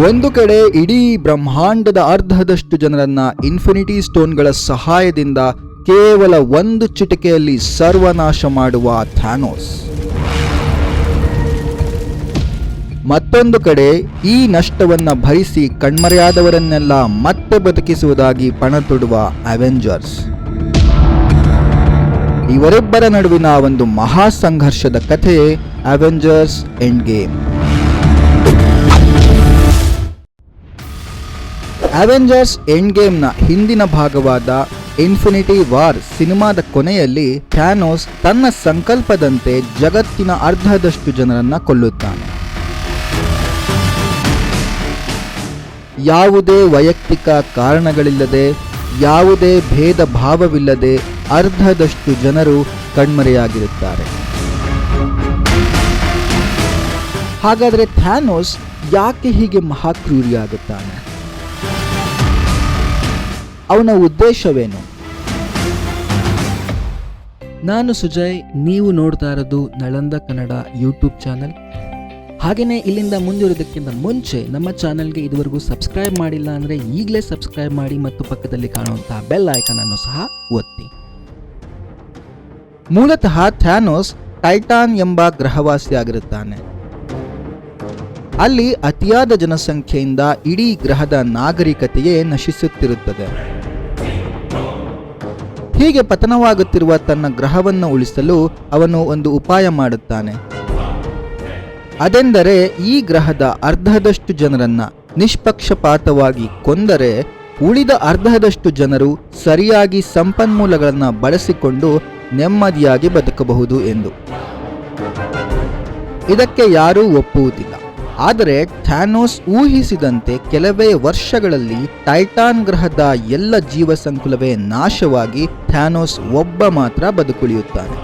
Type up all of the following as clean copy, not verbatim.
ಒಂದು ಕಡೆ ಇಡೀ ಬ್ರಹ್ಮಾಂಡದ ಅರ್ಧದಷ್ಟು ಜನರನ್ನ ಇನ್ಫಿನಿಟಿ ಸ್ಟೋನ್ಗಳ ಸಹಾಯದಿಂದ ಕೇವಲ ಒಂದು ಚಿಟಿಕೆಯಲ್ಲಿ ಸರ್ವನಾಶ ಮಾಡುವ ಥ್ಯಾನೋಸ್. ಮತ್ತೊಂದು ಕಡೆ ಈ ನಷ್ಟವನ್ನ ಭರಿಸಿ ಕಣ್ಮರೆಯಾದವರನ್ನೆಲ್ಲ ಮತ್ತೆ ಬದುಕಿಸುವುದಾಗಿ ಪಣ ತೊಡುವ ಅವೆಂಜರ್ಸ್. ಇವರಿಬ್ಬರ ನಡುವಿನ ಒಂದು ಮಹಾ ಸಂಘರ್ಷದ ಕಥೆಯೇ ಅವೆಂಜರ್ಸ್ ಎಂಡ್ ಗೇಮ್. ಅವೆಂಜರ್ಸ್ ಎಂಡ್ ಗೇಮ್ನ ಹಿಂದಿನ ಭಾಗವಾದ ಇನ್ಫಿನಿಟಿ ವಾರ್ ಸಿನಿಮಾದ ಕೊನೆಯಲ್ಲಿ ಥ್ಯಾನೋಸ್ ತನ್ನ ಸಂಕಲ್ಪದಂತೆ ಜಗತ್ತಿನ ಅರ್ಧದಷ್ಟು ಜನರನ್ನ ಕೊಲ್ಲುತ್ತಾನೆ. ಯಾವುದೇ ವೈಯಕ್ತಿಕ ಕಾರಣಗಳಿಲ್ಲದೆ, ಯಾವುದೇ ಭೇದ ಭಾವವಿಲ್ಲದೆ ಅರ್ಧದಷ್ಟು ಜನರು ಕಣ್ಮರೆಯಾಗಿರುತ್ತಾರೆ. ಹಾಗಾದರೆ ಥ್ಯಾನೋಸ್ ಯಾಕೆ ಹೀಗೆ ಮಹಾಕ್ರೂರಿಯಾಗುತ್ತಾನೆ? ಅವನ ಉದ್ದೇಶವೇನು? ನಾನು ಸುಜಯ್, ನೀವು ನೋಡ್ತಾ ಇರೋದು ನಳಂದ ಕನ್ನಡ ಯೂಟ್ಯೂಬ್ ಚಾನಲ್. ಹಾಗೆಯೇ ಇಲ್ಲಿಂದ ಮುಂದಿರೋದಕ್ಕಿಂತ ಮುಂಚೆ ನಮ್ಮ ಚಾನಲ್ಗೆ ಇದುವರೆಗೂ ಸಬ್ಸ್ಕ್ರೈಬ್ ಮಾಡಿಲ್ಲ ಅಂದರೆ ಈಗಲೇ ಸಬ್ಸ್ಕ್ರೈಬ್ ಮಾಡಿ ಮತ್ತು ಪಕ್ಕದಲ್ಲಿ ಕಾಣುವಂತಹ ಬೆಲ್ ಐಕಾನ್ ಅನ್ನು ಸಹ ಒತ್ತಿ. ಮೂಲತಃ ಥ್ಯಾನೋಸ್ ಟೈಟಾನ್ ಎಂಬ ಗ್ರಹವಾಸಿಯಾಗಿರುತ್ತಾನೆ. ಅಲ್ಲಿ ಅತಿಯಾದ ಜನಸಂಖ್ಯೆಯಿಂದ ಇಡೀ ಗ್ರಹದ ನಾಗರಿಕತೆಯೇ ನಶಿಸುತ್ತಿರುತ್ತದೆ. ಹೀಗೆ ಪತನವಾಗುತ್ತಿರುವ ತನ್ನ ಗ್ರಹವನ್ನು ಉಳಿಸಲು ಅವನು ಒಂದು ಉಪಾಯ ಮಾಡುತ್ತಾನೆ. ಅದೆಂದರೆ ಈ ಗ್ರಹದ ಅರ್ಧದಷ್ಟು ಜನರನ್ನ ನಿಷ್ಪಕ್ಷಪಾತವಾಗಿ ಕೊಂದರೆ ಉಳಿದ ಅರ್ಧದಷ್ಟು ಜನರು ಸರಿಯಾಗಿ ಸಂಪನ್ಮೂಲಗಳನ್ನು ಬಳಸಿಕೊಂಡು ನೆಮ್ಮದಿಯಾಗಿ ಬದುಕಬಹುದು ಎಂದು. ಇದಕ್ಕೆ ಯಾರೂ ಒಪ್ಪುವುದಿಲ್ಲ. ಆದರೆ ಥ್ಯಾನೋಸ್ ಊಹಿಸಿದಂತೆ ಕೆಲವೇ ವರ್ಷಗಳಲ್ಲಿ ಟೈಟಾನ್ ಗ್ರಹದ ಎಲ್ಲ ಜೀವ ಸಂಕುಲವೇ ನಾಶವಾಗಿ ಥ್ಯಾನೋಸ್ ಒಬ್ಬ ಮಾತ್ರ ಬದುಕುಳಿಯುತ್ತಾನೆ.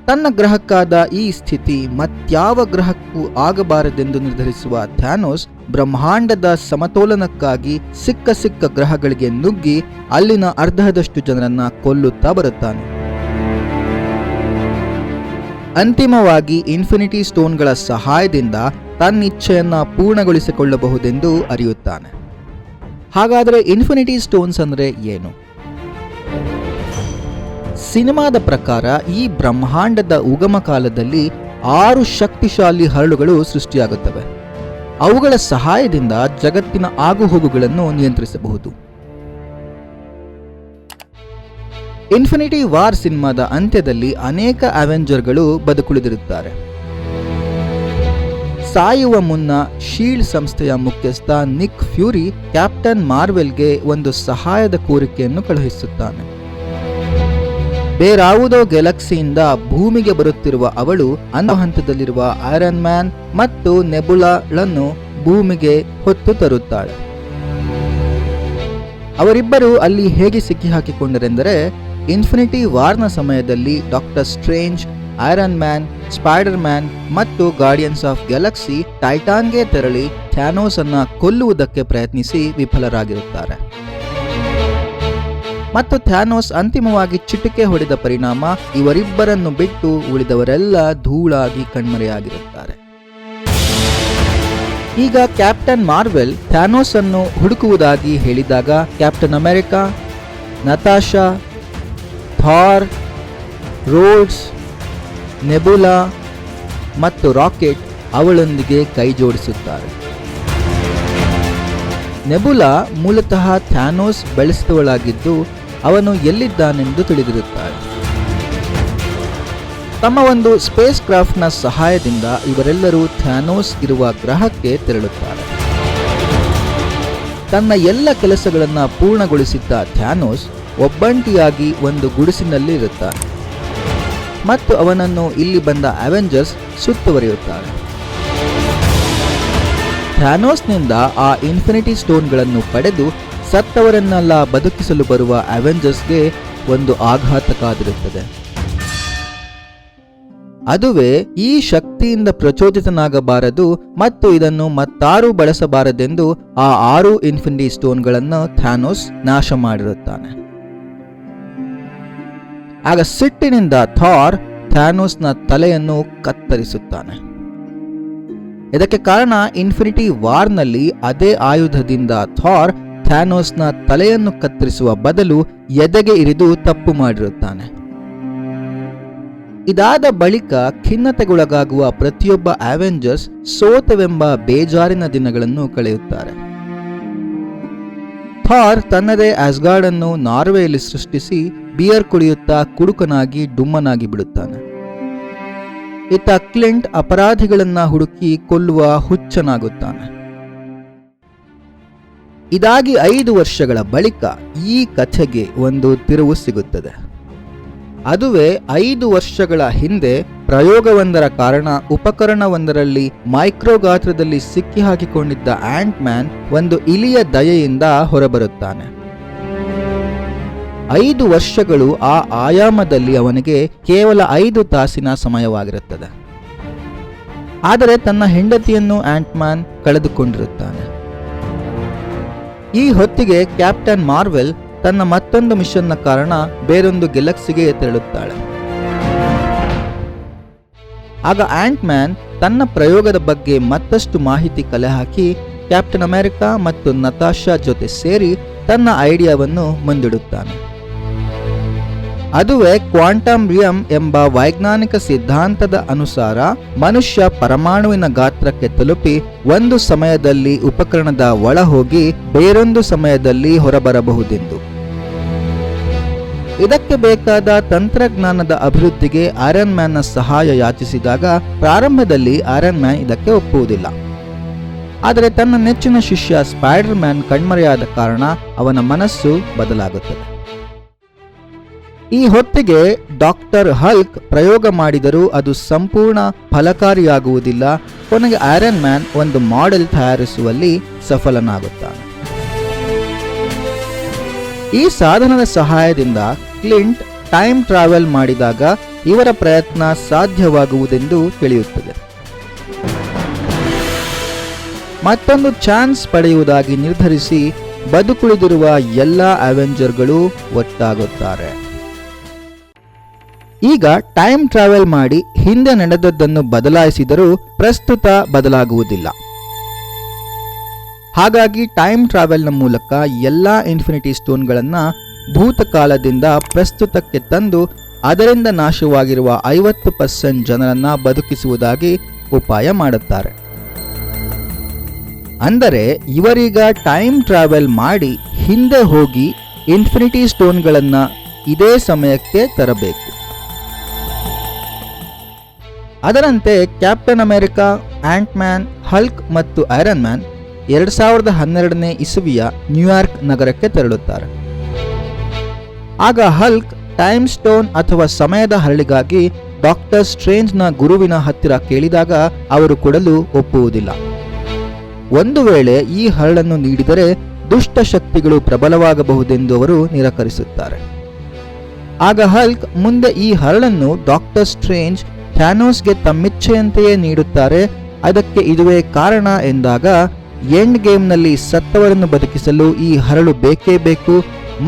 ತನ್ನ ಗ್ರಹಕ್ಕಾದ ಈ ಸ್ಥಿತಿ ಮತ್ಯಾವ ಗ್ರಹಕ್ಕೂ ಆಗಬಾರದೆಂದು ನಿರ್ಧರಿಸುವ ಥ್ಯಾನೋಸ್ ಬ್ರಹ್ಮಾಂಡದ ಸಮತೋಲನಕ್ಕಾಗಿ ಸಿಕ್ಕ ಗ್ರಹಗಳಿಗೆ ನುಗ್ಗಿ ಅಲ್ಲಿನ ಅರ್ಧದಷ್ಟು ಜನರನ್ನ ಕೊಲ್ಲುತ್ತಾ ಬರುತ್ತಾನೆ. ಅಂತಿಮವಾಗಿ ಇನ್ಫಿನಿಟಿ ಸ್ಟೋನ್ಗಳ ಸಹಾಯದಿಂದ ತನ್ನಿಚ್ಛೆಯನ್ನ ಪೂರ್ಣಗೊಳಿಸಿಕೊಳ್ಳಬಹುದೆಂದು ಅರಿಯುತ್ತಾನೆ. ಹಾಗಾದರೆ ಇನ್ಫಿನಿಟಿ ಸ್ಟೋನ್ಸ್ ಅಂದರೆ ಏನು? ಸಿನಿಮಾದ ಪ್ರಕಾರ ಈ ಬ್ರಹ್ಮಾಂಡದ ಉಗಮ ಕಾಲದಲ್ಲಿ 6 ಶಕ್ತಿಶಾಲಿ ಹರಳುಗಳು ಸೃಷ್ಟಿಯಾಗುತ್ತವೆ. ಅವುಗಳ ಸಹಾಯದಿಂದ ಜಗತ್ತಿನ ಆಗುಹೋಗುಗಳನ್ನು ನಿಯಂತ್ರಿಸಬಹುದು. ಇನ್ಫಿನಿಟಿ ವಾರ್ ಸಿನಿಮಾದ ಅಂತ್ಯದಲ್ಲಿ ಅನೇಕ ಅವೆಂಜರ್ಗಳು ಬದುಕುಳಿದಿರುತ್ತಾರೆ. ಸಾಯುವ ಮುನ್ನ ಶೀಲ್ಡ್ ಸಂಸ್ಥೆಯ ಮುಖ್ಯಸ್ಥ ನಿಕ್ ಫ್ಯೂರಿ ಕ್ಯಾಪ್ಟನ್ ಮಾರ್ವೆಲ್ಗೆ ಒಂದು ಸಹಾಯದ ಕೋರಿಕೆಯನ್ನು ಕಳುಹಿಸುತ್ತಾನೆ. ಬೇರಾವುದೋ ಗ್ಯಾಲಕ್ಸಿಯಿಂದ ಭೂಮಿಗೆ ಬರುತ್ತಿರುವ ಅವಳು ಅಂತಿಮ ಹಂತದಲ್ಲಿರುವ ಐರನ್ ಮ್ಯಾನ್ ಮತ್ತು ನೆಬುಲಾಳನ್ನು ಭೂಮಿಗೆ ಹೊತ್ತು ತರುತ್ತಾಳೆ. ಅವರಿಬ್ಬರು ಅಲ್ಲಿ ಹೇಗೆ ಸಿಕ್ಕಿಹಾಕಿಕೊಂಡರೆಂದರೆ, ಇನ್ಫಿನಿಟಿ ವಾರ್ನ ಸಮಯದಲ್ಲಿ doctor strange, iron man, spider man ಮತ್ತು ಗಾರ್ಡಿಯನ್ಸ್ ಆಫ್ ಗ್ಯಾಲಕ್ಸಿ ಟೈಟಾನ್ಗೆ ತೆರಳಿ ಥ್ಯಾನೋಸ್ ಅನ್ನ ಕೊಲ್ಲುವುದಕ್ಕೆ ಪ್ರಯತ್ನಿಸಿ ವಿಫಲರಾಗಿರುತ್ತಾರೆ. ಮತ್ತು ಥ್ಯಾನೋಸ್ ಅಂತಿಮವಾಗಿ ಚಿಟಿಕೆ ಹೊಡೆದ ಪರಿಣಾಮ ಇವರಿಬ್ಬರನ್ನು ಬಿಟ್ಟು ಉಳಿದವರೆಲ್ಲ ಧೂಳಾಗಿ ಕಣ್ಮರೆಯಾಗಿರುತ್ತಾರೆ. ಈಗ ಕ್ಯಾಪ್ಟನ್ ಮಾರ್ವೆಲ್ ಥ್ಯಾನೋಸ್ ಅನ್ನು ಹುಡುಕುವುದಾಗಿ ಹೇಳಿದಾಗ Captain America, Natasha, Thor, Rhodes, Nebula ಮತ್ತು ರಾಕೆಟ್ ಅವಳೊಂದಿಗೆ ಕೈ ಜೋಡಿಸುತ್ತಾರೆ. ನೆಬುಲಾ ಮೂಲತಃ ಥ್ಯಾನೋಸ್ ಬೆಳೆಸಿದವಳಾಗಿದ್ದು ಅವನು ಎಲ್ಲಿದ್ದಾನೆಂದು ತಿಳಿದಿರುತ್ತಾಳೆ. ತಮ್ಮ ಒಂದು ಸ್ಪೇಸ್ ಕ್ರಾಫ್ಟ್ನ ಸಹಾಯದಿಂದ ಇವರೆಲ್ಲರೂ ಥ್ಯಾನೋಸ್ ಇರುವ ಗ್ರಹಕ್ಕೆ ತೆರಳುತ್ತಾರೆ. ತನ್ನ ಎಲ್ಲ ಕೆಲಸಗಳನ್ನು ಪೂರ್ಣಗೊಳಿಸಿದ್ದ ಥ್ಯಾನೋಸ್ ಒಬ್ಬಂಟಿಯಾಗಿ ಒಂದು ಗುಡಿಸಿನಲ್ಲಿ ಇರುತ್ತಾನೆ ಮತ್ತು ಅವನನ್ನು ಇಲ್ಲಿ ಬಂದ ಅವೆಂಜರ್ಸ್ ಸುತ್ತುವರಿಯುತ್ತಾರೆ. ಥ್ಯಾನೋಸ್ನಿಂದ ಆ ಇನ್ಫಿನಿಟಿ ಸ್ಟೋನ್ಗಳನ್ನು ಪಡೆದು ಸತ್ತವರನ್ನೆಲ್ಲ ಬದುಕಿಸಲು ಬರುವ ಅವೆಂಜರ್ಸ್ಗೆ ಒಂದು ಆಘಾತ ಕಾದಿರುತ್ತದೆ. ಅದುವೇ ಈ ಶಕ್ತಿಯಿಂದ ಪ್ರಚೋದಿತನಾಗಬಾರದು ಮತ್ತು ಇದನ್ನು ಮತ್ತಾರೂ ಬಳಸಬಾರದೆಂದು ಆ 6 ಇನ್ಫಿನಿಟಿ ಸ್ಟೋನ್ಗಳನ್ನು ಥ್ಯಾನೋಸ್ ನಾಶ ಮಾಡಿರುತ್ತಾನೆ. ಆಗ ಸಿಟ್ಟಿನಿಂದ ಥಾರ್ ಥ್ಯಾನೋಸ್ನ ತಲೆಯನ್ನು ಕತ್ತರಿಸುತ್ತಾನೆ. ಇದಕ್ಕೆ ಕಾರಣ ಇನ್ಫಿನಿಟಿ ವಾರ್ನಲ್ಲಿ ಅದೇ ಆಯುಧದಿಂದ ಥಾರ್ ಥ್ಯಾನೋಸ್ನ ತಲೆಯನ್ನು ಕತ್ತರಿಸುವ ಬದಲು ಎದೆಗೆ ಇರಿದು ತಪ್ಪು ಮಾಡಿರುತ್ತಾನೆ. ಇದಾದ ಬಳಿಕ ಖಿನ್ನತೆಗೊಳಗಾಗುವ ಪ್ರತಿಯೊಬ್ಬ ಅವೆಂಜರ್ಸ್ ಸೋತವೆಂಬ ಬೇಜಾರಿನ ದಿನಗಳನ್ನು ಕಳೆಯುತ್ತಾರೆ. ಥಾರ್ ತನ್ನದೇ ಆಸ್ಗಾರ್ಡ್ ಅನ್ನು ನಾರ್ವೆಯಲ್ಲಿ ಸೃಷ್ಟಿಸಿ ಬಿಯರ್ ಕುಡಿಯುತ್ತಾ ಕುಡುಕನಾಗಿ ಡುಮ್ಮನಾಗಿ ಬಿಡುತ್ತಾನೆ. ಇತ್ತ ಕ್ಲಿಂಟ್ ಅಪರಾಧಿಗಳನ್ನ ಹುಡುಕಿ ಕೊಲ್ಲುವ ಹುಚ್ಚನಾಗುತ್ತಾನೆ. ಇದಾಗಿ 5 ವರ್ಷಗಳ ಬಳಿಕ ಈ ಕಥೆಗೆ ಒಂದು ತಿರುವು ಸಿಗುತ್ತದೆ. ಅದುವೇ 5 ವರ್ಷಗಳ ಹಿಂದೆ ಪ್ರಯೋಗವೊಂದರ ಕಾರಣ ಉಪಕರಣವೊಂದರಲ್ಲಿ ಮೈಕ್ರೋ ಗಾತ್ರದಲ್ಲಿ ಸಿಕ್ಕಿ ಹಾಕಿಕೊಂಡಿದ್ದ ಆಂಟ್ ಮ್ಯಾನ್ ಒಂದು ಇಲಿಯ ದಯೆಯಿಂದ ಹೊರಬರುತ್ತಾನೆ. 5 ವರ್ಷಗಳು ಆ ಆಯಾಮದಲ್ಲಿ ಅವನಿಗೆ ಕೇವಲ 5 ತಾಸಿನ ಸಮಯವಾಗಿರುತ್ತದೆ. ಆದರೆ ತನ್ನ ಹೆಂಡತಿಯನ್ನು ಆಂಟ್ ಮ್ಯಾನ್ ಕಳೆದುಕೊಂಡಿರುತ್ತಾನೆ. ಈ ಹೊತ್ತಿಗೆ ಕ್ಯಾಪ್ಟನ್ ಮಾರ್ವೆಲ್ ತನ್ನ ಮತ್ತೊಂದು ಮಿಷನ್ನ ಕಾರಣ ಬೇರೊಂದು ಗ್ಯಾಲಕ್ಸಿಗೆ ತೆರಳುತ್ತಾಳೆ. ಆಗ ಆಂಟ್ ಮ್ಯಾನ್ ತನ್ನ ಪ್ರಯೋಗದ ಬಗ್ಗೆ ಮತ್ತಷ್ಟು ಮಾಹಿತಿ ಕಲೆ ಹಾಕಿ ಕ್ಯಾಪ್ಟನ್ ಅಮೆರಿಕಾ ಮತ್ತು ನತಾಶಾ ಜೊತೆ ಸೇರಿ ತನ್ನ ಐಡಿಯಾವನ್ನು ಮುಂದಿಡುತ್ತಾನೆ. ಅದುವೇ ಕ್ವಾಂಟಮ್ ರಿಯಮ್ ಎಂಬ ವೈಜ್ಞಾನಿಕ ಸಿದ್ಧಾಂತದ ಅನುಸಾರ ಮನುಷ್ಯ ಪರಮಾಣುವಿನ ಗಾತ್ರಕ್ಕೆ ತಲುಪಿ ಒಂದು ಸಮಯದಲ್ಲಿ ಉಪಕರಣದ ಒಳ ಹೋಗಿ ಬೇರೊಂದು ಸಮಯದಲ್ಲಿ ಹೊರಬರಬಹುದೆಂದು. ಇದಕ್ಕೆ ಬೇಕಾದ ತಂತ್ರಜ್ಞಾನದ ಅಭಿವೃದ್ಧಿಗೆ ಐರನ್ ಮ್ಯಾನ್ನ ಸಹಾಯ ಯಾಚಿಸಿದಾಗ ಪ್ರಾರಂಭದಲ್ಲಿ ಐರನ್ ಮ್ಯಾನ್ ಇದಕ್ಕೆ ಒಪ್ಪುವುದಿಲ್ಲ. ಆದರೆ ತನ್ನ ನೆಚ್ಚಿನ ಶಿಷ್ಯ ಸ್ಪೈಡರ್ ಮ್ಯಾನ್ ಕಣ್ಮರೆಯಾದ ಕಾರಣ ಅವನ ಮನಸ್ಸು ಬದಲಾಗುತ್ತದೆ. ಈ ಹೊತ್ತಿಗೆ ಡಾಕ್ಟರ್ ಹಲ್ಕ್ ಪ್ರಯೋಗ ಮಾಡಿದರೂ ಅದು ಸಂಪೂರ್ಣ ಫಲಕಾರಿಯಾಗುವುದಿಲ್ಲ. ಕೊನೆಗೆ ಐರನ್ ಮ್ಯಾನ್ ಒಂದು ಮಾಡೆಲ್ ತಯಾರಿಸುವಲ್ಲಿ ಸಫಲನಾಗುತ್ತಾನೆ. ಈ ಸಾಧನದ ಸಹಾಯದಿಂದ ಕ್ಲಿಂಟ್ ಟೈಮ್ ಟ್ರಾವೆಲ್ ಮಾಡಿದಾಗ ಇವರ ಪ್ರಯತ್ನ ಸಾಧ್ಯವಾಗುವುದೆಂದು ತಿಳಿಯುತ್ತದೆ. ಮತ್ತೊಂದು ಚಾನ್ಸ್ ಪಡೆಯುವುದಾಗಿ ನಿರ್ಧರಿಸಿ ಬದುಕುಳಿದಿರುವ ಎಲ್ಲ ಅವೆಂಜರ್ಗಳು ಒಟ್ಟಾಗುತ್ತಾರೆ. ಈಗ ಟೈಮ್ ಟ್ರಾವೆಲ್ ಮಾಡಿ ಹಿಂದೆ ನಡೆದದ್ದನ್ನು ಬದಲಾಯಿಸಿದರೂ ಪ್ರಸ್ತುತ ಬದಲಾಗುವುದಿಲ್ಲ. ಹಾಗಾಗಿ ಟೈಮ್ ಟ್ರಾವೆಲ್ನ ಮೂಲಕ ಎಲ್ಲ ಇನ್ಫಿನಿಟಿ ಸ್ಟೋನ್ಗಳನ್ನು ಭೂತಕಾಲದಿಂದ ಪ್ರಸ್ತುತಕ್ಕೆ ತಂದು ಅದರಿಂದ ನಾಶವಾಗಿರುವ 50% ಜನರನ್ನ ಬದುಕಿಸುವುದಾಗಿ ಉಪಾಯ ಮಾಡುತ್ತಾರೆ. ಅಂದರೆ ಇವರೀಗ ಟೈಮ್ ಟ್ರಾವೆಲ್ ಮಾಡಿ ಹಿಂದೆ ಹೋಗಿ ಇನ್ಫಿನಿಟಿ ಸ್ಟೋನ್ಗಳನ್ನು ಇದೇ ಸಮಯಕ್ಕೆ ತರಬೇಕು. ಅದರಂತೆ captain America, ant man, Hulk ಮತ್ತು ಐರನ್ ಮ್ಯಾನ್ 2012ನೇ ಇಸವಿಯ ನ್ಯೂಯಾರ್ಕ್ ನಗರಕ್ಕೆ ತೆರಳುತ್ತಾರೆ. ಆಗ ಹಲ್ಕ್ ಟೈಮ್ ಸ್ಟೋನ್ ಅಥವಾ ಸಮಯದ ಹರಳಿಗಾಗಿ ಡಾಕ್ಟರ್ ಸ್ಟ್ರೇಂಜ್ನ ಗುರುವಿನ ಹತ್ತಿರ ಕೇಳಿದಾಗ ಅವರು ಕೊಡಲು ಒಪ್ಪುವುದಿಲ್ಲ. ಒಂದು ವೇಳೆ ಈ ಹರಳನ್ನು ನೀಡಿದರೆ ದುಷ್ಟ ಶಕ್ತಿಗಳು ಪ್ರಬಲವಾಗಬಹುದೆಂದು ಅವರು ನಿರಾಕರಿಸುತ್ತಾರೆ. ಆಗ ಹಲ್ಕ್ ಮುಂದೆ ಈ ಹರಳನ್ನು ಡಾಕ್ಟರ್ ಸ್ಟ್ರೇಂಜ್ ಥ್ಯಾನೋಸ್ಗೆ ತಮ್ಮಿಚ್ಛೆಯಂತೆಯೇ ನೀಡುತ್ತಾರೆ. ಅದಕ್ಕೆ ಇದುವೇ ಕಾರಣ ಎಂದಾಗ ಎಂಡ್ ಗೇಮ್ನಲ್ಲಿ ಸತ್ತವರನ್ನು ಬದುಕಿಸಲು ಈ ಹರಳು ಬೇಕೇ ಬೇಕು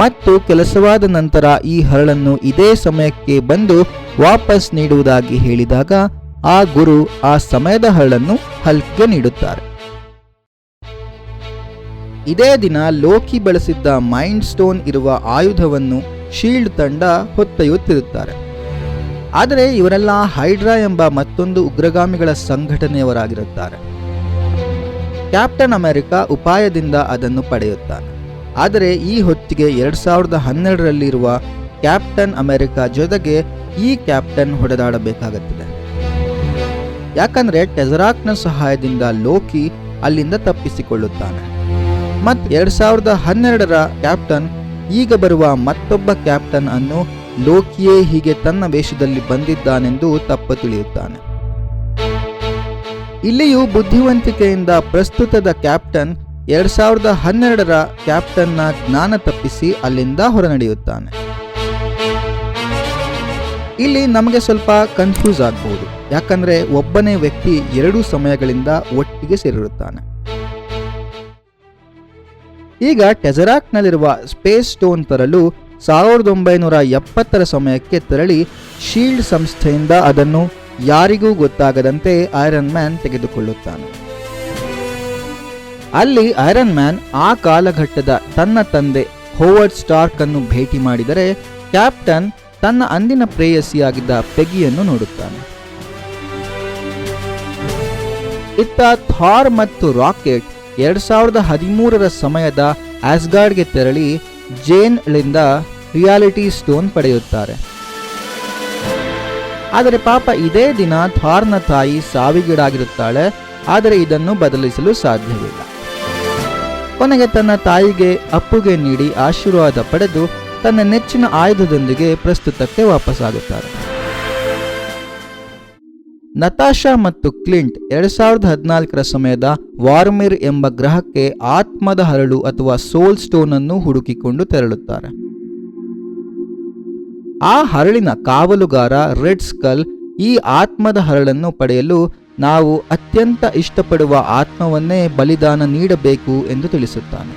ಮತ್ತು ಕೆಲಸವಾದ ನಂತರ ಈ ಹರಳನ್ನು ಇದೇ ಸಮಯಕ್ಕೆ ಬಂದು ವಾಪಸ್ ನೀಡುವುದಾಗಿ ಹೇಳಿದಾಗ ಆ ಗುರು ಆ ಸಮಯದ ಹರಳನ್ನು ಹಲ್ಕ್ಗೆ ನೀಡುತ್ತಾರೆ. ಇದೇ ದಿನ ಲೋಕಿ ಬಳಸಿದ್ದ ಮೈಂಡ್ ಸ್ಟೋನ್ ಇರುವ ಆಯುಧವನ್ನು ಶೀಲ್ಡ್ ತಂಡ ಹೊತ್ತೊಯ್ಯುತ್ತಿರುತ್ತಾರೆ. ಆದರೆ ಇವರೆಲ್ಲ ಹೈಡ್ರಾ ಎಂಬ ಮತ್ತೊಂದು ಉಗ್ರಗಾಮಿಗಳ ಸಂಘಟನೆಯವರಾಗಿರುತ್ತಾರೆ. ಕ್ಯಾಪ್ಟನ್ ಅಮೆರಿಕಾ ಉಪಾಯದಿಂದ ಅದನ್ನು ಪಡೆಯುತ್ತಾನೆ. ಆದರೆ ಈ ಹೊತ್ತಿಗೆ 2012ರಲ್ಲಿರುವ ಕ್ಯಾಪ್ಟನ್ ಅಮೆರಿಕಾ ಜೊತೆಗೆ ಈ ಕ್ಯಾಪ್ಟನ್ ಹೊಡೆದಾಡಬೇಕಾಗುತ್ತದೆ. ಯಾಕಂದ್ರೆ ಟೆಜರಾಕ್ನ ಸಹಾಯದಿಂದ ಲೋಕಿ ಅಲ್ಲಿಂದ ತಪ್ಪಿಸಿಕೊಳ್ಳುತ್ತಾನೆ. ಮತ್ತು 2012ರ ಕ್ಯಾಪ್ಟನ್ ಈಗ ಬರುವ ಮತ್ತೊಬ್ಬ ಕ್ಯಾಪ್ಟನ್ ಅನ್ನು ಲೋಕಿಯೇ ಹೀಗೆ ತನ್ನ ವೇಷದಲ್ಲಿ ಬಂದಿದ್ದಾನೆಂದು ತಪ್ಪು ತಿಳಿಯುತ್ತಾನೆ. ಇಲ್ಲಿಯೂ ಬುದ್ಧಿವಂತಿಕೆಯಿಂದ ಪ್ರಸ್ತುತದ ಕ್ಯಾಪ್ಟನ್ 2012ರ ಕ್ಯಾಪ್ಟನ್ನ ಜ್ಞಾನ ತಪ್ಪಿಸಿ ಅಲ್ಲಿಂದ ಹೊರನಡೆಯುತ್ತಾನೆ. ಇಲ್ಲಿ ನಮಗೆ ಸ್ವಲ್ಪ ಕನ್ಫ್ಯೂಸ್ ಆಗಬಹುದು, ಯಾಕಂದ್ರೆ ಒಬ್ಬನೇ ವ್ಯಕ್ತಿ ಎರಡೂ ಸಮಯಗಳಿಂದ ಒಟ್ಟಿಗೆ ಸೇರಿರುತ್ತಾನೆ. ಈಗ ಟೆಜರಾಕ್ಟ್ನಲ್ಲಿರುವ ಸ್ಪೇಸ್ ಸ್ಟೋನ್ ತರಲು 1970ರ ಸಮಯಕ್ಕೆ ತೆರಳಿ ಶೀಲ್ಡ್ ಸಂಸ್ಥೆಯಿಂದ ಅದನ್ನು ಯಾರಿಗೂ ಗೊತ್ತಾಗದಂತೆ ಐರನ್ ಮ್ಯಾನ್ ತೆಗೆದುಕೊಳ್ಳುತ್ತಾನೆ. ಅಲ್ಲಿ ಐರನ್ ಮ್ಯಾನ್ ಆ ಕಾಲಘಟ್ಟದ ತನ್ನ ತಂದೆ ಹೋವರ್ಡ್ ಸ್ಟಾರ್ಕ್ ಅನ್ನು ಭೇಟಿ ಮಾಡಿದರೆ ಕ್ಯಾಪ್ಟನ್ ತನ್ನ ಅಂದಿನ ಪ್ರೇಯಸಿಯಾಗಿದ್ದ ಪೆಗಿಯನ್ನು ನೋಡುತ್ತಾನೆ. ಇತ್ತ ಥಾರ್ ಮತ್ತು ರಾಕೆಟ್ 2013ರ ಸಮಯದ ಆಸ್ಗಾರ್ಡ್ಗೆ ತೆರಳಿ ಜೇನ್ಳಿಂದ ರಿಯಾಲಿಟಿ ಸ್ಟೋನ್ ಪಡೆಯುತ್ತಾರೆ. ಆದರೆ ಪಾಪ ಇದೇ ದಿನ ಥಾರ್ನ ತಾಯಿ ಸಾವಿಗೀಡಾಗಿರುತ್ತಾಳೆ. ಆದರೆ ಇದನ್ನು ಬದಲಿಸಲು ಸಾಧ್ಯವಿಲ್ಲ. ಕೊನೆಗೆ ತನ್ನ ತಾಯಿಗೆ ಅಪ್ಪುಗೆ ನೀಡಿ ಆಶೀರ್ವಾದ ಪಡೆದು ತನ್ನ ನೆಚ್ಚಿನ ಆಯುಧದೊಂದಿಗೆ ಪ್ರಸ್ತುತಕ್ಕೆ ವಾಪಸ್ಸಾಗುತ್ತಾರೆ. ನತಾಶಾ ಮತ್ತು ಕ್ಲಿಂಟ್ 2014ರ ಸಮಯದ ವಾರ್ಮಿರ್ ಎಂಬ ಗ್ರಹಕ್ಕೆ ಆತ್ಮದ ಹರಳು ಅಥವಾ ಸೋಲ್ ಸ್ಟೋನ್ ಅನ್ನು ಹುಡುಕಿಕೊಂಡು ತೆರಳುತ್ತಾರೆ. ಆ ಹರಳಿನ ಕಾವಲುಗಾರ ರೆಡ್ ಸ್ಕಲ್ ಈ ಆತ್ಮದ ಹರಳನ್ನು ಪಡೆಯಲು ನಾವು ಅತ್ಯಂತ ಇಷ್ಟಪಡುವ ಆತ್ಮವನ್ನೇ ಬಲಿದಾನ ನೀಡಬೇಕು ಎಂದು ತಿಳಿಸುತ್ತಾನೆ.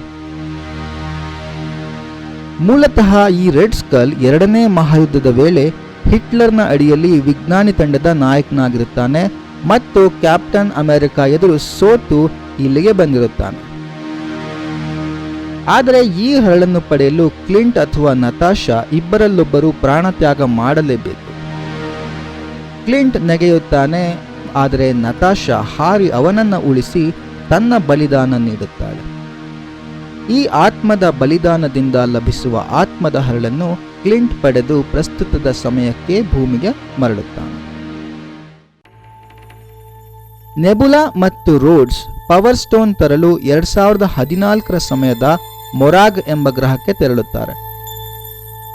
ಮೂಲತಃ ಈ ರೆಡ್ ಸ್ಕಲ್ 2ನೇ ಮಹಾಯುದ್ಧದ ವೇಳೆ ಹಿಟ್ಲರ್ನ ಅಡಿಯಲ್ಲಿ ವಿಜ್ಞಾನಿ ತಂಡದ ನಾಯಕನಾಗಿರುತ್ತಾನೆ ಮತ್ತು ಕ್ಯಾಪ್ಟನ್ ಅಮೆರಿಕ ಎದುರು ಸೋತು ಇಲ್ಲಿಗೆ ಬಂದಿರುತ್ತಾನೆ. ಆದರೆ ಈ ಹರಳನ್ನು ಪಡೆಯಲು ಕ್ಲಿಂಟ್ ಅಥವಾ ನತಾಶಾ ಇಬ್ಬರಲ್ಲೊಬ್ಬರು ಪ್ರಾಣತ್ಯಾಗ ಮಾಡಲೇಬೇಕು. ಕ್ಲಿಂಟ್ ನೆಗೆಯುತ್ತಾನೆ, ಆದರೆ ನತಾಶಾ ಹಾರಿ ಅವನನ್ನು ಉಳಿಸಿ ತನ್ನ ಬಲಿದಾನ ನೀಡುತ್ತಾಳೆ. ಈ ಆತ್ಮದ ಬಲಿದಾನದಿಂದ ಲಭಿಸುವ ಆತ್ಮದ ಹರಳನ್ನು ಕ್ಲಿಂಟ್ ಪಡೆದು ಪ್ರಸ್ತುತದ ಸಮಯಕ್ಕೆ ಭೂಮಿಗೆ ಮರಳುತ್ತಾನೆ. ನೆಬುಲಾ ಮತ್ತು ರೋಡ್ಸ್ ಪವರ್ ಸ್ಟೋನ್ ತರಲು 2014ರ ಸಮಯದ ಮೊರಾಗ್ ಎಂಬ ಗ್ರಹಕ್ಕೆ ತೆರಳುತ್ತಾರೆ.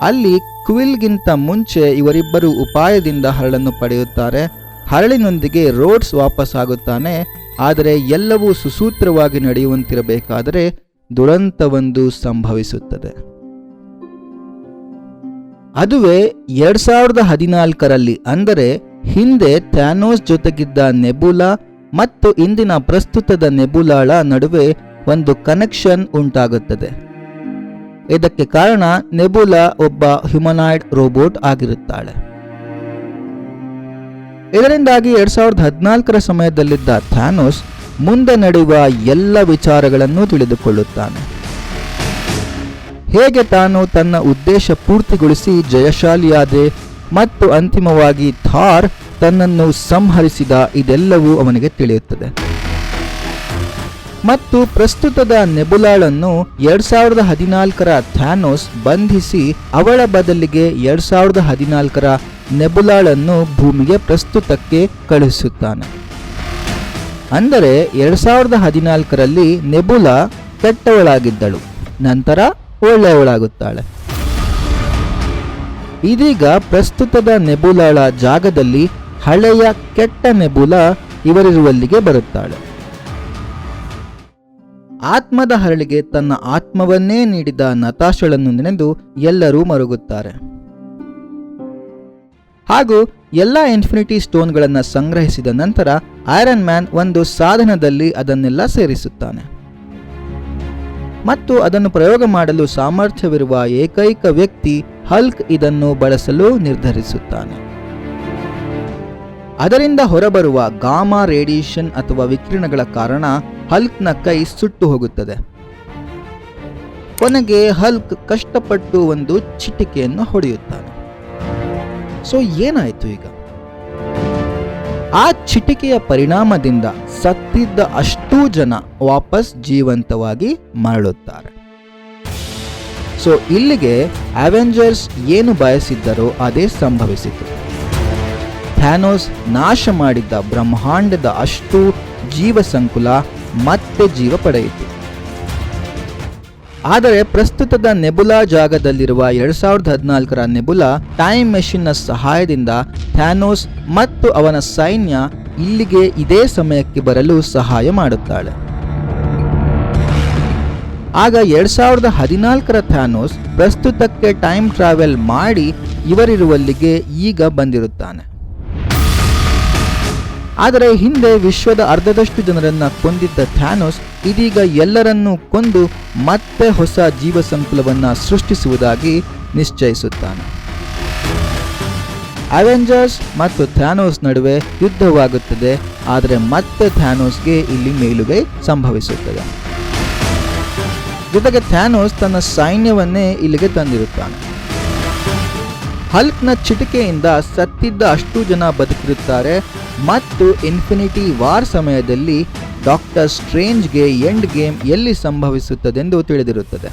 ಅಲ್ಲಿ ಕ್ವಿಲ್ಗಿಂತ ಮುಂಚೆ ಇವರಿಬ್ಬರು ಉಪಾಯದಿಂದ ಹರಳನ್ನು ಪಡೆಯುತ್ತಾರೆ. ಹರಳಿನೊಂದಿಗೆ ರೋಡ್ಸ್ ವಾಪಸ್ಸಾಗುತ್ತಾನೆ. ಆದರೆ ಎಲ್ಲವೂ ಸುಸೂತ್ರವಾಗಿ ನಡೆಯುವಂತಿರಬೇಕಾದರೆ ದುರಂತವೊಂದು ಸಂಭವಿಸುತ್ತದೆ. ಅದುವೇ 2014ರಲ್ಲಿ, ಅಂದರೆ ಹಿಂದೆ ಥ್ಯಾನೋಸ್ ಜೊತೆಗಿದ್ದ ನೆಬುಲಾ ಮತ್ತು ಇಂದಿನ ಪ್ರಸ್ತುತದ ನೆಬುಲಾಳ ನಡುವೆ ಒಂದು ಕನೆಕ್ಷನ್ ಉಂಟಾಗುತ್ತದೆ. ಇದಕ್ಕೆ ಕಾರಣ ನೆಬುಲಾ ಒಬ್ಬ ಹ್ಯುಮನಾಯ್ಡ್ ರೋಬೋಟ್ ಆಗಿರುತ್ತಾಳೆ. ಇದರಿಂದಾಗಿ 2014ರ ಸಮಯದಲ್ಲಿದ್ದ ಥ್ಯಾನೋಸ್ ಮುಂದೆ ನಡೆಯುವ ಎಲ್ಲ ವಿಚಾರಗಳನ್ನು ತಿಳಿದುಕೊಳ್ಳುತ್ತಾನೆ. ಹೇಗೆ ತಾನು ತನ್ನ ಉದ್ದೇಶ ಪೂರ್ತಿಗೊಳಿಸಿ ಜಯಶಾಲಿಯಾದೆ ಮತ್ತು ಅಂತಿಮವಾಗಿ ಥಾರ್ ತನ್ನನ್ನು ಸಂಹರಿಸಿದ, ಇದೆಲ್ಲವೂ ಅವನಿಗೆ ತಿಳಿಯುತ್ತದೆ. ಮತ್ತು ಪ್ರಸ್ತುತದ ನೆಬುಲಾಳನ್ನು 2014ರ ಥ್ಯಾನೋಸ್ ಬಂಧಿಸಿ ಅವಳ ಬದಲಿಗೆ 2014ರ ನೆಬುಲಾಳನ್ನು ಭೂಮಿಗೆ ಪ್ರಸ್ತುತಕ್ಕೆ ಕಳುಹಿಸುತ್ತಾನೆ. ಅಂದರೆ 2014ರಲ್ಲಿ ನೆಬುಲಾ ಕೆಟ್ಟವಳಾಗಿದ್ದಳು, ನಂತರ ಒಳ್ಳೆಯವಳಾಗುತ್ತಾಳೆ. ಇದೀಗ ಪ್ರಸ್ತುತದ ನೆಬುಲಾಳ ಜಾಗದಲ್ಲಿ ಹಳೆಯ ಕೆಟ್ಟ ನೆಬುಲಾ ಇವರಿರುವಲ್ಲಿಗೆ ಬರುತ್ತಾಳೆ. ಆತ್ಮದ ಹರಳಿಗೆ ತನ್ನ ಆತ್ಮವನ್ನೇ ನೀಡಿದ ನತಾಶಳನ್ನು ನೆನೆದು ಎಲ್ಲರೂ ಮರುಗುತ್ತಾರೆ. ಹಾಗೂ ಎಲ್ಲ ಇನ್ಫಿನಿಟಿ ಸ್ಟೋನ್ಗಳನ್ನು ಸಂಗ್ರಹಿಸಿದ ನಂತರ ಐರನ್ ಮ್ಯಾನ್ ಒಂದು ಸಾಧನದಲ್ಲಿ ಅದನ್ನೆಲ್ಲ ಸೇರಿಸುತ್ತಾನೆ ಮತ್ತು ಅದನ್ನು ಪ್ರಯೋಗ ಮಾಡಲು ಸಾಮರ್ಥ್ಯವಿರುವ ಏಕೈಕ ವ್ಯಕ್ತಿ ಹಲ್ಕ್ ಇದನ್ನು ಬಳಸಲು ನಿರ್ಧರಿಸುತ್ತಾನೆ. ಅದರಿಂದ ಹೊರಬರುವ ಗಾಮಾ ರೇಡಿಯೇಷನ್ ಅಥವಾ ವಿಕಿರಣಗಳ ಕಾರಣ ಹಲ್ಕ್ನ ಕೈ ಸುಟ್ಟು ಹೋಗುತ್ತದೆ. ಕೊನೆಗೆ ಹಲ್ಕ್ ಕಷ್ಟಪಟ್ಟು ಒಂದು ಚಿಟಿಕೆಯನ್ನು ಹೊಡೆಯುತ್ತಾನೆ. ಸೊ ಏನಾಯಿತು ಈಗ? ಆ ಚಿಟಿಕೆಯ ಪರಿಣಾಮದಿಂದ ಸತ್ತಿದ್ದ ಅಷ್ಟೂ ಜನ ವಾಪಸ್ ಜೀವಂತವಾಗಿ ಮರಳುತ್ತಾರೆ. ಸೊ ಇಲ್ಲಿಗೆ ಅವೆಂಜರ್ಸ್ ಏನು ಬಯಸಿದ್ದರೋ ಅದೇ ಸಂಭವಿಸಿತು. ಥ್ಯಾನೋಸ್ ನಾಶ ಮಾಡಿದ್ದ ಬ್ರಹ್ಮಾಂಡದ ಅಷ್ಟೂ ಜೀವ ಸಂಕುಲ ಮತ್ತೆ ಜೀವ ಪಡೆಯಿತು. ಆದರೆ ಪ್ರಸ್ತುತದ ನೆಬುಲಾ ಜಾಗದಲ್ಲಿರುವ 2014ರ ನೆಬುಲಾ ಟೈಮ್ ಮೆಷಿನ್ನ ಸಹಾಯದಿಂದ ಥ್ಯಾನೋಸ್ ಮತ್ತು ಅವನ ಸೈನ್ಯ ಇಲ್ಲಿಗೆ ಇದೇ ಸಮಯಕ್ಕೆ ಬರಲು ಸಹಾಯ ಮಾಡುತ್ತಾಳೆ. ಆಗ 2014ರ ಥ್ಯಾನೋಸ್ ಪ್ರಸ್ತುತಕ್ಕೆ ಟೈಮ್ ಟ್ರಾವೆಲ್ ಮಾಡಿ ಇವರಿರುವಲ್ಲಿಗೆ ಈಗ ಬಂದಿರುತ್ತಾನೆ. ಆದರೆ ಹಿಂದೆ ವಿಶ್ವದ ಅರ್ಧದಷ್ಟು ಜನರನ್ನ ಕೊಂದಿದ್ದ ಥ್ಯಾನೋಸ್ ಇದೀಗ ಎಲ್ಲರನ್ನೂ ಕೊಂದು ಮತ್ತೆ ಹೊಸ ಜೀವ ಸಂಕುಲವನ್ನ ಸೃಷ್ಟಿಸುವುದಾಗಿ ನಿಶ್ಚಯಿಸುತ್ತಾನೆ. ಅವೆಂಜರ್ಸ್ ಮತ್ತು ಥ್ಯಾನೋಸ್ ನಡುವೆ ಯುದ್ಧವಾಗುತ್ತದೆ. ಆದರೆ ಮತ್ತೆ ಥ್ಯಾನೋಸ್ಗೆ ಇಲ್ಲಿ ಮೇಲುಗೈ ಸಂಭವಿಸುತ್ತದೆ. ಜೊತೆಗೆ ಥ್ಯಾನೋಸ್ ತನ್ನ ಸೈನ್ಯವನ್ನೇ ಇಲ್ಲಿಗೆ ತಂದಿರುತ್ತಾನೆ. ಹಲ್ಕ್ನ ಚಿಟಿಕೆಯಿಂದ ಸತ್ತಿದ್ದ ಅಷ್ಟು ಜನ ಬದುಕಿರುತ್ತಾರೆ ಮತ್ತು ಇನ್ಫಿನಿಟಿ ವಾರ್ ಸಮಯದಲ್ಲಿ ಡಾಕ್ಟರ್ ಸ್ಟ್ರೇಂಜ್ಗೆ ಎಂಡ್ ಗೇಮ್ ಎಲ್ಲಿ ಸಂಭವಿಸುತ್ತದೆಂದು ತಿಳಿದಿರುತ್ತದೆ.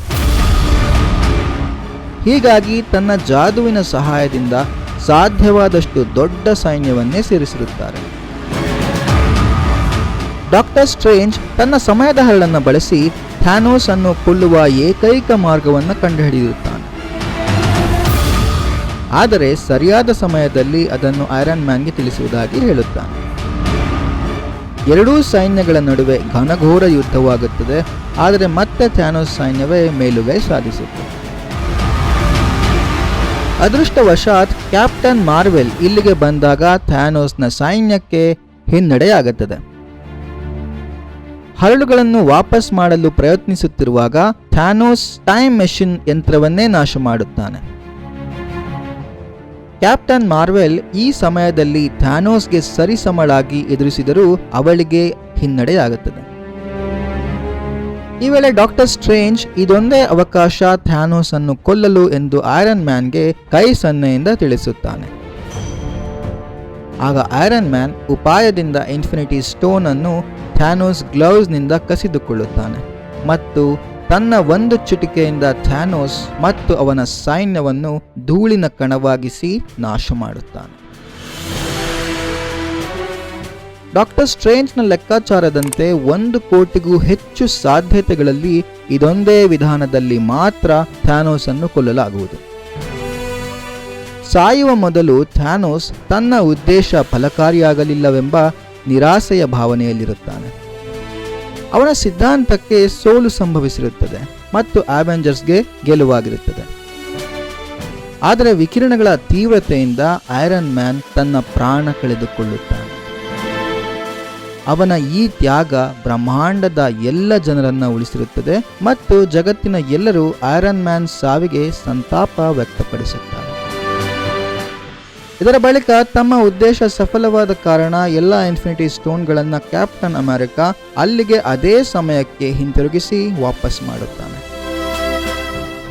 ಹೀಗಾಗಿ ತನ್ನ ಜಾದುವಿನ ಸಹಾಯದಿಂದ ಸಾಧ್ಯವಾದಷ್ಟು ದೊಡ್ಡ ಸೈನ್ಯವನ್ನೇ ಸೇರಿಸಿರುತ್ತಾರೆ. ಡಾಕ್ಟರ್ ಸ್ಟ್ರೇಂಜ್ ತನ್ನ ಸಮಯದ ಹರಳನ್ನು ಬಳಸಿ ಥ್ಯಾನೋಸ್ ಅನ್ನು ಕೊಲ್ಲುವ ಏಕೈಕ ಮಾರ್ಗವನ್ನು ಕಂಡುಹಿಡಿಯುತ್ತಾನೆ. ಆದರೆ ಸರಿಯಾದ ಸಮಯದಲ್ಲಿ ಅದನ್ನು ಐರನ್ ಮ್ಯಾನ್ಗೆ ತಿಳಿಸುವುದಾಗಿ ಹೇಳುತ್ತಾನೆ. ಎರಡೂ ಸೈನ್ಯಗಳ ನಡುವೆ ಘನಘೋರ ಯುದ್ಧವಾಗುತ್ತದೆ. ಆದರೆ ಮತ್ತೆ ಥ್ಯಾನೋಸ್ ಸೈನ್ಯವೇ ಮೇಲುಗೈ ಸಾಧಿಸುತ್ತದೆ. ಅದೃಷ್ಟವಶಾತ್ ಕ್ಯಾಪ್ಟನ್ ಮಾರ್ವೆಲ್ ಇಲ್ಲಿಗೆ ಬಂದಾಗ ಥ್ಯಾನೋಸ್ನ ಸೈನ್ಯಕ್ಕೆ ಹಿನ್ನಡೆಯಾಗುತ್ತದೆ. ಹರಳುಗಳನ್ನು ವಾಪಸ್ ಮಾಡಲು ಪ್ರಯತ್ನಿಸುತ್ತಿರುವಾಗ ಥ್ಯಾನೋಸ್ ಟೈಮ್ ಮೆಷಿನ್ ಯಂತ್ರವನ್ನೇ ನಾಶ ಮಾಡುತ್ತಾನೆ. ಕ್ಯಾಪ್ಟನ್ ಮಾರ್ವೆಲ್ ಈ ಸಮಯದಲ್ಲಿ ಥ್ಯಾನೋಸ್ಗೆ ಸರಿಸಮಳಾಗಿ ಎದುರಿಸಿದರೂ ಅವಳಿಗೆ ಹಿನ್ನಡೆಯಾಗುತ್ತದೆ. ಈ ವೇಳೆ ಡಾಕ್ಟರ್ ಸ್ಟ್ರೇಂಜ್ ಇದೊಂದೇ ಅವಕಾಶ ಥ್ಯಾನೋಸ್ ಅನ್ನು ಕೊಲ್ಲಲು ಎಂದು ಐರನ್ ಮ್ಯಾನ್ಗೆ ಕೈ ಸನ್ನೆಯಿಂದ ತಿಳಿಸುತ್ತಾನೆ. ಆಗ ಐರನ್ ಮ್ಯಾನ್ ಉಪಾಯದಿಂದ ಇನ್ಫಿನಿಟಿ ಸ್ಟೋನ್ ಅನ್ನು ಥ್ಯಾನೋಸ್ ಗ್ಲೌಸ್ನಿಂದ ಕಸಿದುಕೊಳ್ಳುತ್ತಾನೆ ಮತ್ತು ತನ್ನ ಒಂದು ಚಿಟಿಕೆಯಿಂದ ಥ್ಯಾನೋಸ್ ಮತ್ತು ಅವನ ಸೈನ್ಯವನ್ನು ಧೂಳಿನ ಕಣವಾಗಿಸಿ ನಾಶ ಮಾಡುತ್ತಾನೆ. ಡಾಕ್ಟರ್ ಸ್ಟ್ರೇಂಜ್ನ ಲೆಕ್ಕಾಚಾರದಂತೆ 1 ಕೋಟಿಗೂ ಹೆಚ್ಚು ಸಾಧ್ಯತೆಗಳಲ್ಲಿ ಇದೊಂದೇ ವಿಧಾನದಲ್ಲಿ ಮಾತ್ರ ಥ್ಯಾನೋಸ್ ಅನ್ನು ಕೊಲ್ಲಲಾಗುವುದು. ಸಾಯುವ ಮೊದಲು ಥ್ಯಾನೋಸ್ ತನ್ನ ಉದ್ದೇಶ ಫಲಕಾರಿಯಾಗಲಿಲ್ಲವೆಂಬ ನಿರಾಸೆಯ ಭಾವನೆಯಲ್ಲಿರುತ್ತಾನೆ. ಅವನ ಸಿದ್ಧಾಂತಕ್ಕೆ ಸೋಲು ಸಂಭವಿಸಿರುತ್ತದೆ ಮತ್ತು ಅವೆಂಜರ್ಸ್ಗೆ ಗೆಲುವಾಗಿರುತ್ತದೆ. ಆದರೆ ವಿಕಿರಣಗಳ ತೀವ್ರತೆಯಿಂದ ಐರನ್ ಮ್ಯಾನ್ ತನ್ನ ಪ್ರಾಣ ಕಳೆದುಕೊಳ್ಳುತ್ತಾನೆ. ಅವನ ಈ ತ್ಯಾಗ ಬ್ರಹ್ಮಾಂಡದ ಎಲ್ಲ ಜನರನ್ನ ಉಳಿಸಿರುತ್ತದೆ ಮತ್ತು ಜಗತ್ತಿನ ಎಲ್ಲರೂ ಐರನ್ ಮ್ಯಾನ್ ಸಾವಿಗೆ ಸಂತಾಪ ವ್ಯಕ್ತಪಡಿಸುತ್ತಾರೆ. ಇದರ ಬಳಿಕ ತಮ್ಮ ಉದ್ದೇಶ ಸಫಲವಾದ ಕಾರಣ ಎಲ್ಲ ಇನ್ಫಿನಿಟಿ ಸ್ಟೋನ್ಗಳನ್ನು ಕ್ಯಾಪ್ಟನ್ ಅಮೆರಿಕಾ ಅಲ್ಲಿಗೆ ಅದೇ ಸಮಯಕ್ಕೆ ಹಿಂತಿರುಗಿಸಿ ವಾಪಸ್ ಮಾಡುತ್ತಾನೆ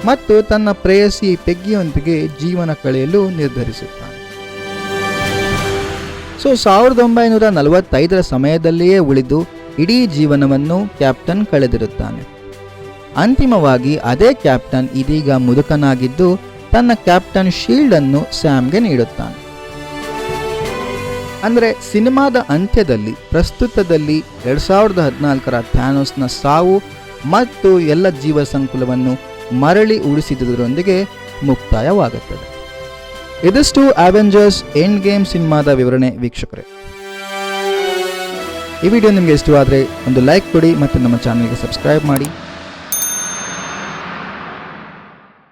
ಮತ್ತು ತನ್ನ ಪ್ರೇಯಸಿ ಪೆಗ್ಗಿಯೊಂದಿಗೆ ಜೀವನ ಕಳೆಯಲು ನಿರ್ಧರಿಸುತ್ತಾನೆ. ಸೊ 1945ರ ಸಮಯದಲ್ಲಿಯೇ ಉಳಿದು ಇಡೀ ಜೀವನವನ್ನು ಕ್ಯಾಪ್ಟನ್ ಕಳೆದಿರುತ್ತಾನೆ. ಅಂತಿಮವಾಗಿ ಅದೇ ಕ್ಯಾಪ್ಟನ್ ಇದೀಗ ಮುದುಕನಾಗಿದ್ದು ತನ್ನ ಕ್ಯಾಪ್ಟನ್ ಶೀಲ್ಡ್ ಅನ್ನು ಸ್ಯಾಮ್ಗೆ ನೀಡುತ್ತಾನೆ. ಅಂದರೆ ಸಿನಿಮಾದ ಅಂತ್ಯದಲ್ಲಿ ಪ್ರಸ್ತುತದಲ್ಲಿ 2014ರ ಥ್ಯಾನೋಸ್ನ ಸಾವು ಮತ್ತು ಎಲ್ಲ ಜೀವ ಸಂಕುಲವನ್ನು ಮರಳಿ ಉಳಿಸಿದುದರೊಂದಿಗೆ ಮುಕ್ತಾಯವಾಗುತ್ತದೆ. ಇದಿಷ್ಟು ಅವೆಂಜರ್ಸ್ ಎಂಡ್ ಗೇಮ್ ಸಿನಿಮಾದ ವಿವರಣೆ ವೀಕ್ಷಕರೇ. ಈ ವಿಡಿಯೋ ನಿಮಗೆ ಇಷ್ಟವಾದರೆ ಒಂದು ಲೈಕ್ ಕೊಡಿ ಮತ್ತು ನಮ್ಮ ಚಾನಲ್ಗೆ ಸಬ್ಸ್ಕ್ರೈಬ್ ಮಾಡಿ.